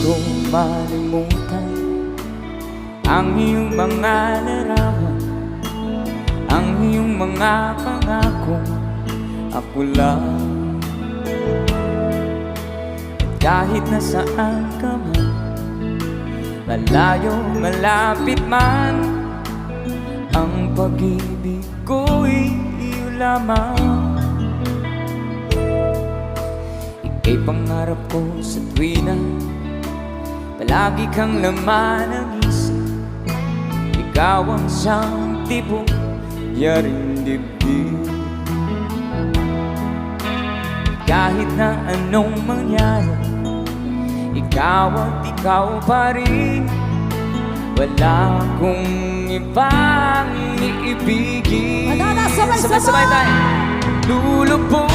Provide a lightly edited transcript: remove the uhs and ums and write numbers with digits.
ko malimutan ang iyong mga larawan, ang iyong mga pangako. Ako lang, kahit nasaan ka man, malayo, malapit man, ang pag-ibig ko'y iyo lamang. Ika'y pangarap ko sa tuwina, palagi kang laman ng isip. Ikaw ang siyang tibok, yaring dibdib. Kahit na anong mangyari, ikaw at ikaw pa rin. Wala akong ibang iibigin. Sabay-sabay tayo. Lulubog